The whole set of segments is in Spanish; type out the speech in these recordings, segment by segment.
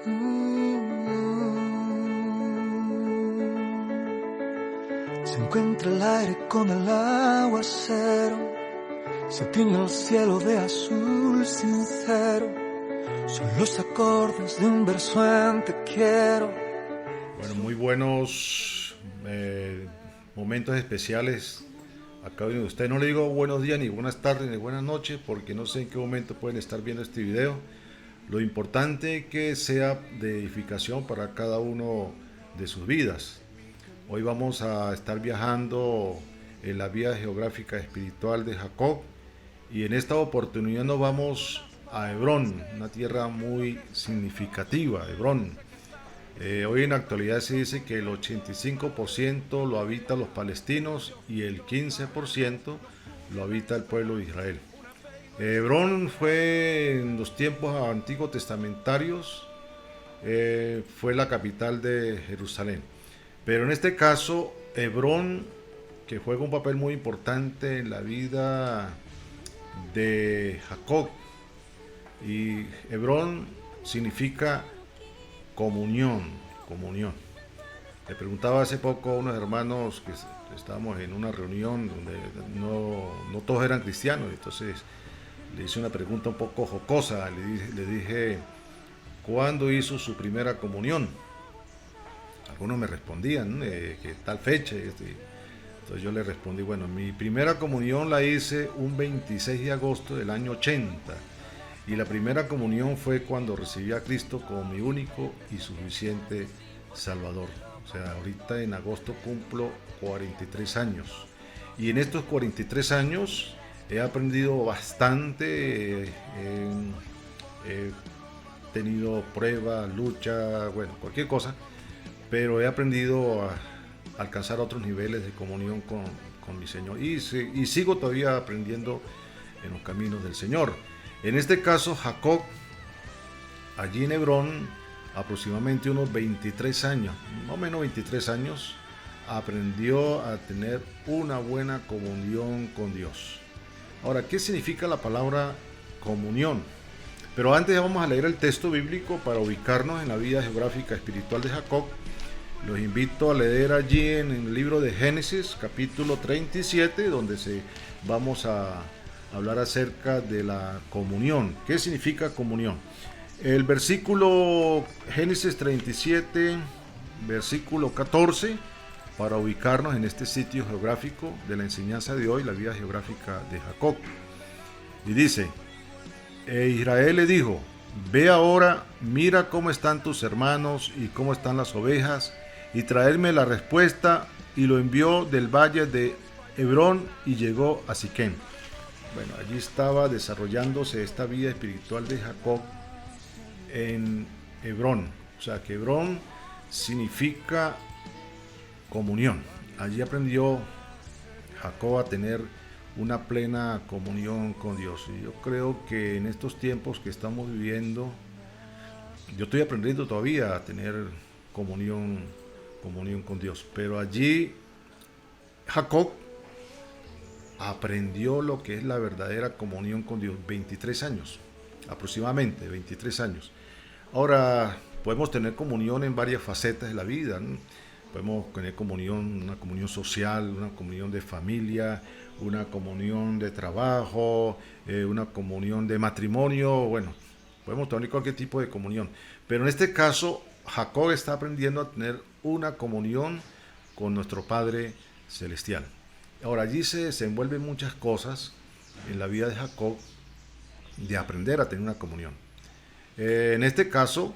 Se encuentra el aire con el aguacero, se tiñe el cielo de azul sincero, son los acordes de un verso en te quiero. Bueno, muy buenos momentos especiales a cada uno de ustedes. No le digo buenos días, ni buenas tardes, ni buenas noches, porque no sé en qué momento pueden estar viendo este video. Lo importante es que sea de edificación para cada uno de sus vidas. Hoy vamos a estar viajando en la vía geográfica espiritual de Jacob, y en esta oportunidad nos vamos a Hebrón, una tierra muy significativa, Hebrón. Hoy en la actualidad se dice que el 85% lo habitan los palestinos y el 15% lo habita el pueblo de Israel. Hebrón fue en los tiempos antiguos testamentarios, fue la capital de Jerusalén. Pero en este caso, Hebrón, que juega un papel muy importante en la vida de Jacob, y Hebrón significa comunión. Le preguntaba hace poco a unos hermanos que estábamos en una reunión donde no todos eran cristianos, entonces le hice una pregunta un poco jocosa, le dije, ¿cuándo hizo su primera comunión? Algunos me respondían que tal fecha, entonces yo le respondí, bueno, mi primera comunión la hice un 26 de agosto del año 80, y la primera comunión fue cuando recibí a Cristo como mi único y suficiente Salvador. O sea, ahorita en agosto cumplo 43 años, y en estos 43 años he aprendido bastante, he tenido pruebas, lucha, bueno, cualquier cosa, pero he aprendido a alcanzar otros niveles de comunión con mi Señor, y sigo todavía aprendiendo en los caminos del Señor. En este caso, Jacob, allí en Hebrón, aproximadamente unos 23 años, más o menos 23 años, aprendió a tener una buena comunión con Dios. Ahora, ¿qué significa la palabra comunión? Pero antes vamos a leer el texto bíblico para ubicarnos en la vida geográfica espiritual de Jacob. Los invito a leer allí en el libro de Génesis, capítulo 37, donde vamos a hablar acerca de la comunión. ¿Qué significa comunión? El versículo Génesis 37, versículo 14, para ubicarnos en este sitio geográfico de la enseñanza de hoy, la vida geográfica de Jacob. Y dice, Israel le dijo, ve ahora, mira cómo están tus hermanos y cómo están las ovejas, y traerme la respuesta. Y lo envió del valle de Hebrón y llegó a Siquem. Bueno, allí estaba desarrollándose esta vida espiritual de Jacob en Hebrón. O sea, que Hebrón significa comunión. Allí aprendió Jacob a tener una plena comunión con Dios. Y yo creo que en estos tiempos que estamos viviendo, yo estoy aprendiendo todavía a tener comunión con Dios. Pero allí Jacob aprendió lo que es la verdadera comunión con Dios. 23 años, aproximadamente 23 años. Ahora, podemos tener comunión en varias facetas de la vida, ¿no? Podemos tener comunión, una comunión social, una comunión de familia, una comunión de trabajo, una comunión de matrimonio. Bueno, podemos tener cualquier tipo de comunión. Pero en este caso, Jacob está aprendiendo a tener una comunión con nuestro Padre Celestial. Ahora, allí se desenvuelven muchas cosas en la vida de Jacob de aprender a tener una comunión. En este caso,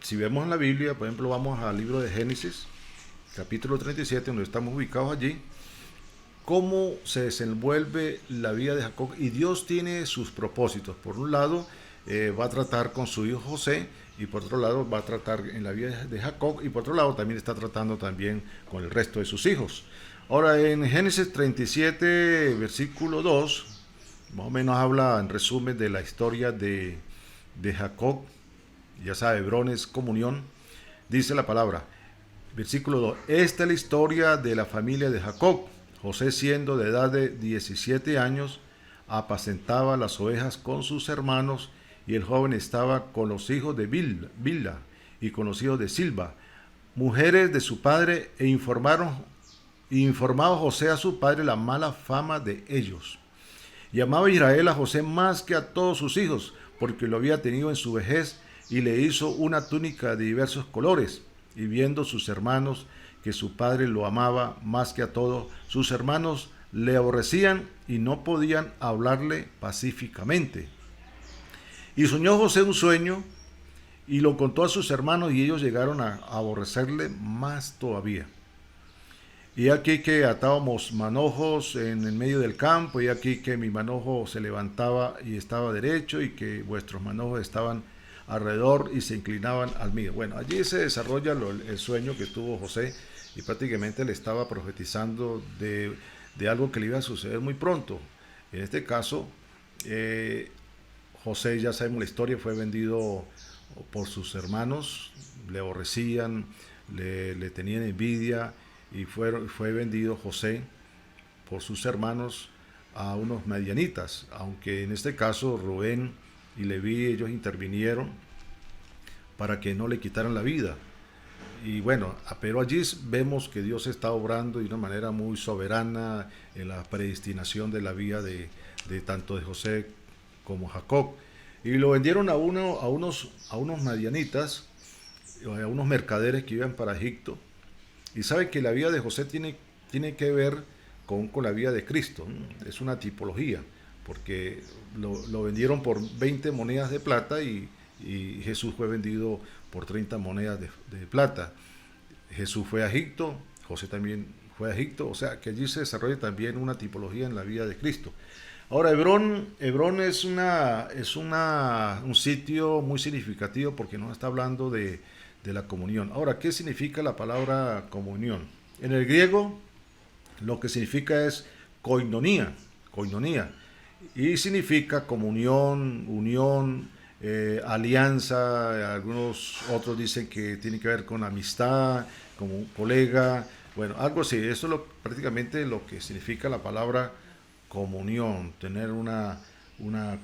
si vemos en la Biblia, por ejemplo, vamos al libro de Génesis, capítulo 37, donde estamos ubicados allí, cómo se desenvuelve la vida de Jacob, y Dios tiene sus propósitos. Por un lado, va a tratar con su hijo José, y por otro lado va a tratar en la vida de Jacob, y por otro lado también está tratando también con el resto de sus hijos. Ahora, en Génesis 37, versículo 2, más o menos habla en resumen de la historia de Jacob. Ya sabe, Hebrón es comunión. Dice la palabra, versículo 2, esta es la historia de la familia de Jacob. José, siendo de edad de 17 años, apacentaba las ovejas con sus hermanos, y el joven estaba con los hijos de Bilha y con los hijos de Silva, mujeres de su padre, informaba José a su padre la mala fama de ellos. Y amaba Israel a José más que a todos sus hijos, porque lo había tenido en su vejez, y le hizo una túnica de diversos colores. Y viendo sus hermanos que su padre lo amaba más que a todos, sus hermanos le aborrecían y no podían hablarle pacíficamente. Y soñó José un sueño y lo contó a sus hermanos, y ellos llegaron a aborrecerle más todavía. Y aquí que atábamos manojos en el medio del campo, y aquí que mi manojo se levantaba y estaba derecho, y que vuestros manojos estaban alrededor y se inclinaban al mío. Bueno, allí se desarrolla el sueño que tuvo José, y prácticamente le estaba profetizando de algo que le iba a suceder muy pronto. En este caso, José, ya sabemos la historia, fue vendido por sus hermanos, le aborrecían, le tenían envidia, y fue vendido José por sus hermanos a unos madianitas, aunque en este caso Rubén y Leví, ellos intervinieron para que no le quitaran la vida. Y bueno, pero allí vemos que Dios está obrando de una manera muy soberana en la predestinación de la vida de tanto de José como Jacob. Y lo vendieron a unos madianitas, a unos mercaderes que iban para Egipto. Y sabe que la vida de José tiene que ver con la vida de Cristo. Es una tipología, porque lo vendieron por 20 monedas de plata, y Jesús fue vendido por 30 monedas de plata. Jesús fue a Egipto, José también fue a Egipto, o sea que allí se desarrolla también una tipología en la vida de Cristo. Ahora, Hebrón es un sitio muy significativo, porque nos está hablando de la comunión. Ahora, ¿qué significa la palabra comunión? En el griego, lo que significa es koinonia, y significa comunión, unión, alianza. Algunos otros dicen que tiene que ver con amistad, como un colega, bueno, algo así. Eso es prácticamente lo que significa la palabra comunión, tener una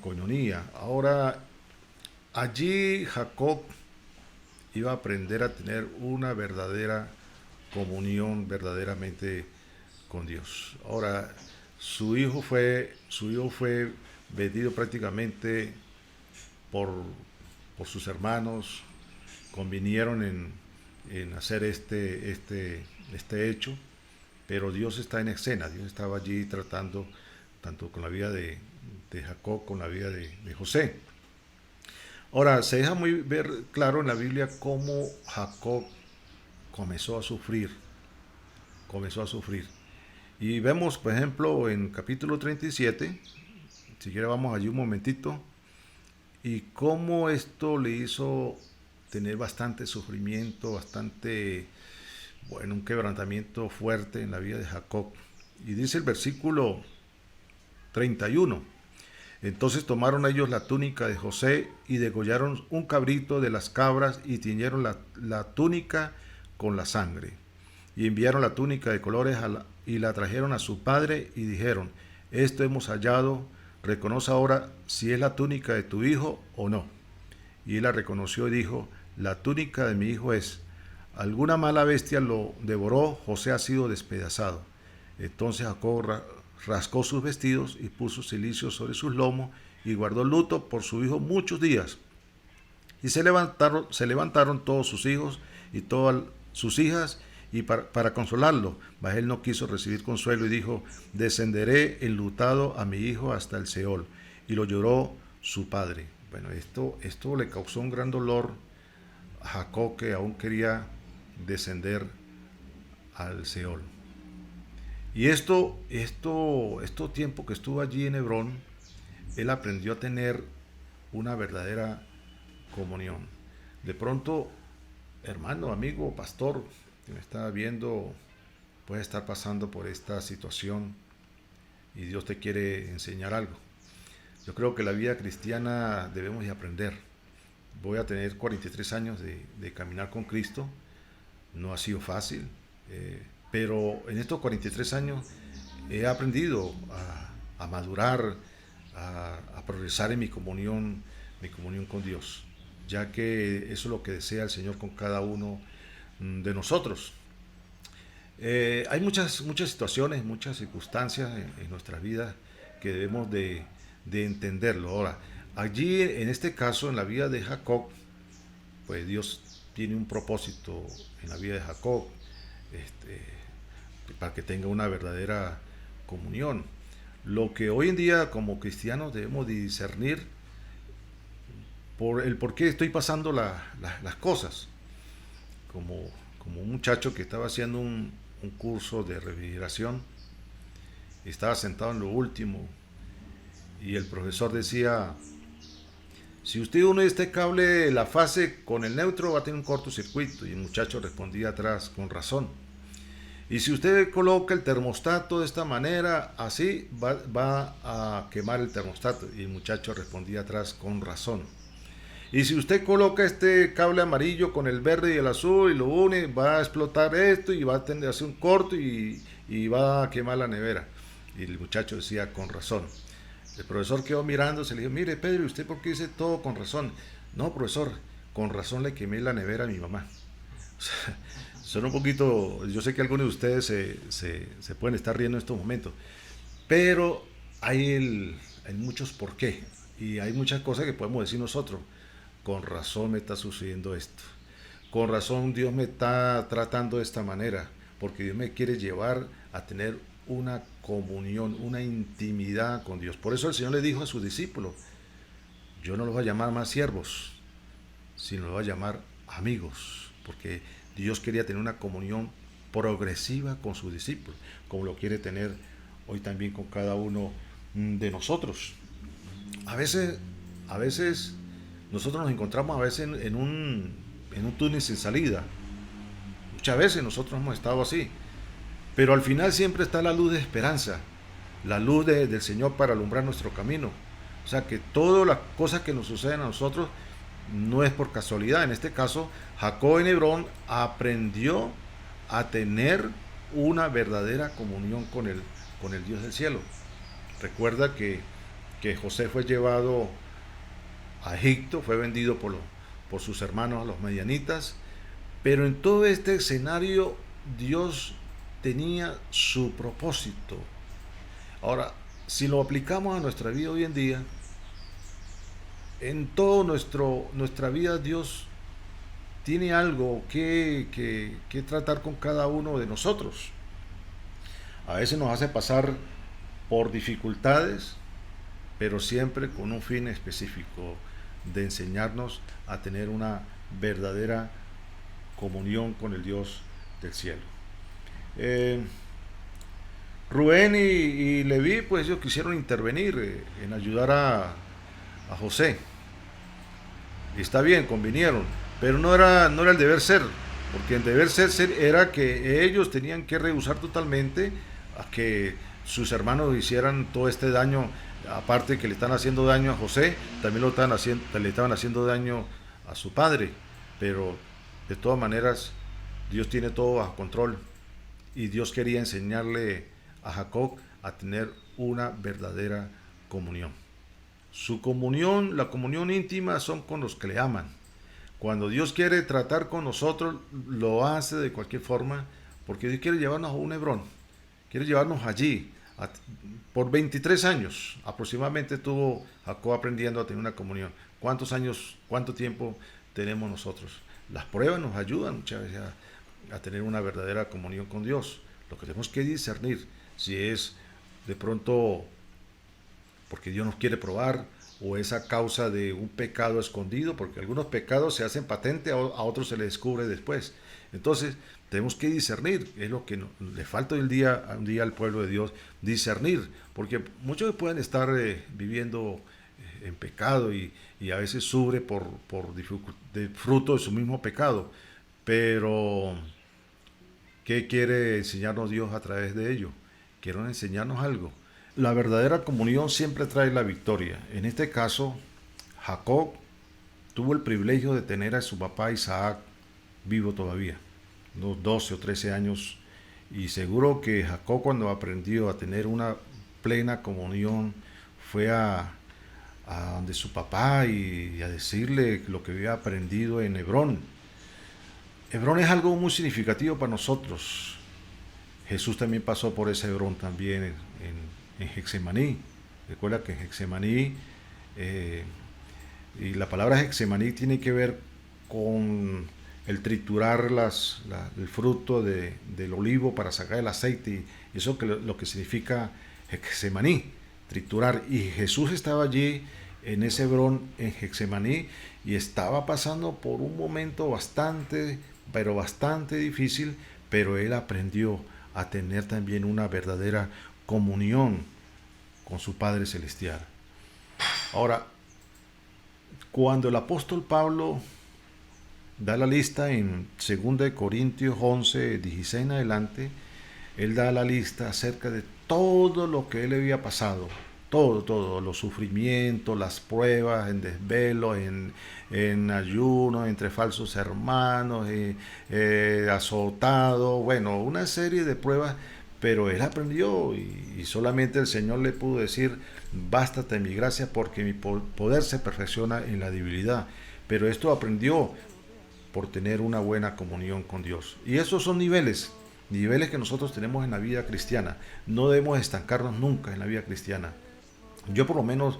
koinonia. Ahora, allí Jacob iba a aprender a tener una verdadera comunión verdaderamente con Dios. Ahora, su hijo fue vendido prácticamente por sus hermanos, convinieron en hacer este hecho, pero Dios está en escena. Dios estaba allí tratando tanto con la vida de Jacob, con la vida de José. Ahora, se deja muy ver claro en la Biblia cómo Jacob comenzó a sufrir. Y vemos, por ejemplo, en capítulo 37, si quiere vamos allí un momentito, y cómo esto le hizo tener bastante sufrimiento, un quebrantamiento fuerte en la vida de Jacob. Y dice el versículo 31. Entonces tomaron ellos la túnica de José y degollaron un cabrito de las cabras y tiñeron la túnica con la sangre. Y enviaron la túnica de colores y la trajeron a su padre y dijeron: esto hemos hallado, reconoce ahora si es la túnica de tu hijo o no. Y él la reconoció y dijo: la túnica de mi hijo es. Alguna mala bestia lo devoró, José ha sido despedazado. Entonces Jacob rascó sus vestidos y puso cilicio sobre sus lomos y guardó luto por su hijo muchos días. Y se levantaron todos sus hijos y todas sus hijas y para consolarlo, mas él no quiso recibir consuelo y dijo: descenderé enlutado a mi hijo hasta el Seol. Y lo lloró su padre. Bueno, esto le causó un gran dolor a Jacob, que aún quería descender al Seol. Y estos tiempos que estuvo allí en Hebrón, él aprendió a tener una verdadera comunión. De pronto, hermano, amigo, pastor, que me está viendo, puede estar pasando por esta situación y Dios te quiere enseñar algo. Yo creo que la vida cristiana debemos de aprender. Voy a tener 43 años de caminar con Cristo. No ha sido fácil, pero en estos 43 años he aprendido a madurar, a progresar en mi comunión mi comunión con Dios, ya que eso es lo que desea el Señor con cada uno de nosotros. Hay muchas situaciones, muchas circunstancias en nuestras vidas que debemos de entenderlo. Ahora, allí en este caso, en la vida de Jacob, pues Dios tiene un propósito en la vida de Jacob, para que tenga una verdadera comunión. Lo que hoy en día como cristianos debemos de discernir por el por qué estoy pasando las cosas. Como un muchacho que estaba haciendo un curso de refrigeración, estaba sentado en lo último y el profesor decía: si usted une este cable, la fase con el neutro, va a tener un cortocircuito. Y el muchacho respondía atrás: con razón. Y si usted coloca el termostato de esta manera, así va a quemar el termostato. Y el muchacho respondía atrás: con razón. Y si usted coloca este cable amarillo con el verde y el azul y lo une, va a explotar esto y va a tener hacer un corto y va a quemar la nevera. Y el muchacho decía: con razón. El profesor quedó mirando, se le dijo: mire, Pedro, ¿usted por qué dice todo con razón? No, profesor, con razón le quemé la nevera a mi mamá. O sea, son un poquito, yo sé que algunos de ustedes se pueden estar riendo en estos momentos, pero hay muchos por qué, y hay muchas cosas que podemos decir nosotros. Con razón me está sucediendo esto. Con razón Dios me está tratando de esta manera, porque Dios me quiere llevar a tener una comunión, una intimidad con Dios. Por eso el Señor le dijo a sus discípulos: yo no los voy a llamar más siervos, sino los voy a llamar amigos, porque Dios quería tener una comunión progresiva con sus discípulos, como lo quiere tener hoy también con cada uno de nosotros. A veces nosotros nos encontramos en un túnel sin salida. Muchas veces nosotros hemos estado así. Pero al final siempre está la luz de esperanza, la luz del Señor para alumbrar nuestro camino. O sea que todas las cosas que nos suceden a nosotros no es por casualidad. En este caso, Jacob en Hebrón aprendió a tener una verdadera comunión con el Dios del cielo. Recuerda que José fue llevado a Egipto, fue vendido por sus hermanos, los medianitas, pero en todo este escenario Dios tenía su propósito. Ahora, si lo aplicamos a nuestra vida hoy en día, en toda nuestra vida Dios tiene algo que tratar con cada uno de nosotros. A veces nos hace pasar por dificultades, pero siempre con un fin específico, de enseñarnos a tener una verdadera comunión con el Dios del cielo. Rubén y Leví, pues ellos quisieron intervenir en ayudar a José. Y está bien, convinieron, pero no era el deber ser, porque el deber ser era que ellos tenían que rehusar totalmente a que sus hermanos hicieran todo este daño. Aparte que le están haciendo daño a José, también le estaban haciendo daño a su padre. Pero de todas maneras, Dios tiene todo bajo control. Y Dios quería enseñarle a Jacob a tener una verdadera comunión. Su comunión, la comunión íntima, son con los que le aman. Cuando Dios quiere tratar con nosotros, lo hace de cualquier forma, porque Dios quiere llevarnos a un Hebrón, quiere llevarnos allí. Por 23 años aproximadamente estuvo Jacob aprendiendo a tener una comunión. ¿Cuántos años, cuánto tiempo tenemos nosotros? Las pruebas nos ayudan muchas veces a tener una verdadera comunión con Dios. Lo que tenemos que discernir si es de pronto porque Dios nos quiere probar, o es a causa de un pecado escondido, porque algunos pecados se hacen patente, a otros se les descubre después. Entonces tenemos que discernir, es lo que le falta un día al pueblo de Dios, discernir, porque muchos pueden estar viviendo en pecado y a veces sufre por fruto de su mismo pecado, pero ¿qué quiere enseñarnos Dios a través de ello? Quiere enseñarnos algo. La verdadera comunión siempre trae la victoria. En este caso, Jacob tuvo el privilegio de tener a su papá Isaac vivo todavía, unos 12 o 13 años, y seguro que Jacob, cuando aprendió a tener una plena comunión, fue a a donde su papá y a decirle lo que había aprendido en Hebrón. Hebrón es algo muy significativo para nosotros. Jesús también pasó por ese Hebrón también en Getsemaní. Recuerda que en Getsemaní, y la palabra Getsemaní tiene que ver con el triturar el fruto del olivo para sacar el aceite, y eso que lo que significa Getsemaní, triturar. Y Jesús estaba allí en ese Hebrón, en Getsemaní, y estaba pasando por un momento bastante difícil, pero él aprendió a tener también una verdadera comunión con su Padre Celestial. Ahora, cuando el apóstol Pablo da la lista en 2 Corintios 11, 16 en adelante, él da la lista acerca de todo lo que él había pasado, todo, los sufrimientos, las pruebas, en desvelo, en ayuno, entre falsos hermanos, azotado, bueno, una serie de pruebas, pero él aprendió y solamente el Señor le pudo decir, bástate mi gracia porque mi poder se perfecciona en la debilidad. Pero esto aprendió por tener una buena comunión con Dios. Y esos son niveles que nosotros tenemos en la vida cristiana. No debemos estancarnos nunca en la vida cristiana. Yo por lo menos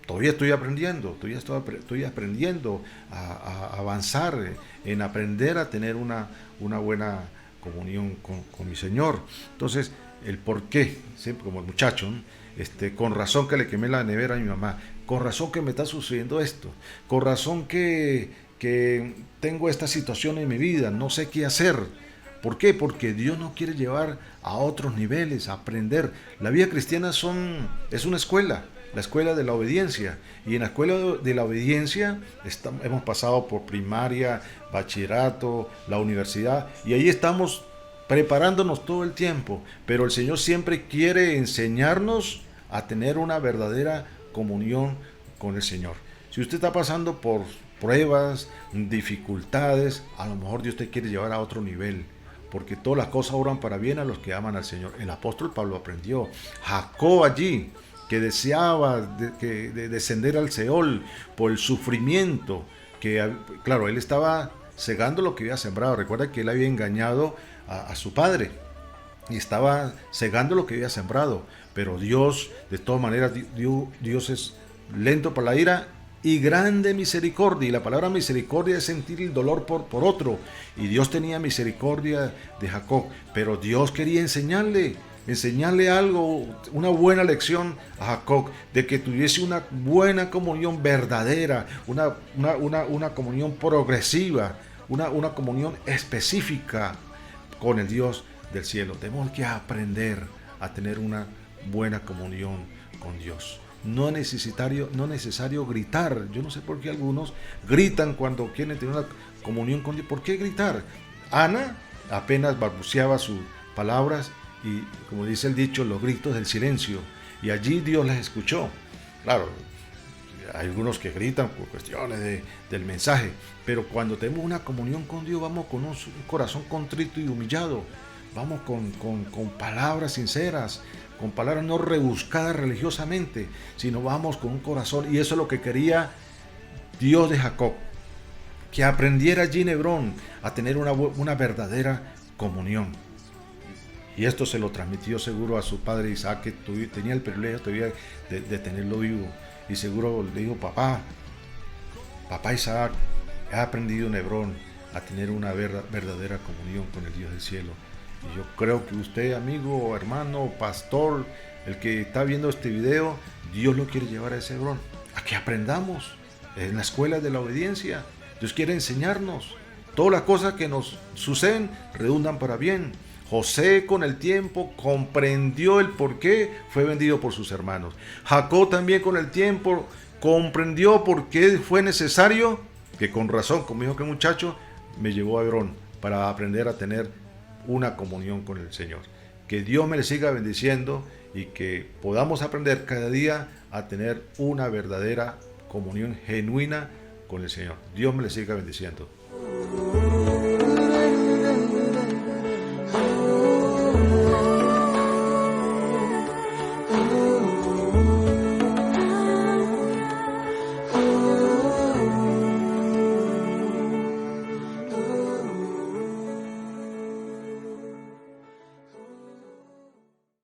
todavía estoy aprendiendo, estoy aprendiendo a avanzar en aprender a tener una buena comunión con mi Señor. Entonces, el por qué, siempre como el muchacho, ¿no? Con razón que le quemé la nevera a mi mamá, con razón que me está sucediendo esto, con razón que tengo esta situación en mi vida, no sé qué hacer. ¿Por qué? Porque Dios nos quiere llevar a otros niveles, a aprender. La vida cristiana es una escuela, la escuela de la obediencia. Y en la escuela de la obediencia hemos pasado por primaria, bachillerato, la universidad, y ahí estamos preparándonos todo el tiempo. Pero el Señor siempre quiere enseñarnos a tener una verdadera comunión con el Señor. Si usted está pasando por pruebas, dificultades, a lo mejor Dios te quiere llevar a otro nivel, porque todas las cosas obran para bien a los que aman al Señor. El apóstol Pablo aprendió. Jacob allí, que deseaba de descender al Seol por el sufrimiento, que claro, él estaba segando lo que había sembrado. Recuerda que él había engañado a su padre y estaba segando lo que había sembrado, pero Dios, de todas maneras, Dios es lento para la ira y grande misericordia, y la palabra misericordia es sentir el dolor por otro, y Dios tenía misericordia de Jacob, pero Dios quería enseñarle algo, una buena lección a Jacob, de que tuviese una buena comunión verdadera, una comunión progresiva, una comunión específica con el Dios del cielo. Tenemos que aprender a tener una buena comunión con Dios. No es necesario gritar. Yo no sé por qué algunos gritan cuando quieren tener una comunión con Dios. ¿Por qué gritar? Ana apenas balbuceaba sus palabras y, como dice el dicho, los gritos del silencio. Y allí Dios las escuchó. Claro, hay algunos que gritan por cuestiones del mensaje, pero cuando tenemos una comunión con Dios, vamos con un corazón contrito y humillado. Vamos con palabras sinceras, con palabras no rebuscadas religiosamente, sino vamos con un corazón. Y eso es lo que quería Dios de Jacob, que aprendiera allí en Hebrón a tener una verdadera comunión. Y esto se lo transmitió seguro a su padre Isaac, que tenía el privilegio todavía de tenerlo vivo. Y seguro le dijo, papá Isaac, he aprendido en Hebrón a tener una verdadera comunión con el Dios del cielo. Y yo creo que usted, amigo, hermano, pastor, el que está viendo este video, Dios lo quiere llevar a ese Hebrón, a que aprendamos en la escuela de la obediencia. Dios quiere enseñarnos. Todas las cosas que nos suceden redundan para bien. José con el tiempo comprendió el por qué fue vendido por sus hermanos. Jacob también con el tiempo comprendió por qué fue necesario, que con razón, como dijo que muchacho, me llevó a Hebrón para aprender a tener una comunión con el Señor. Que Dios me le siga bendiciendo y que podamos aprender cada día a tener una verdadera comunión genuina con el Señor. Dios me le siga bendiciendo.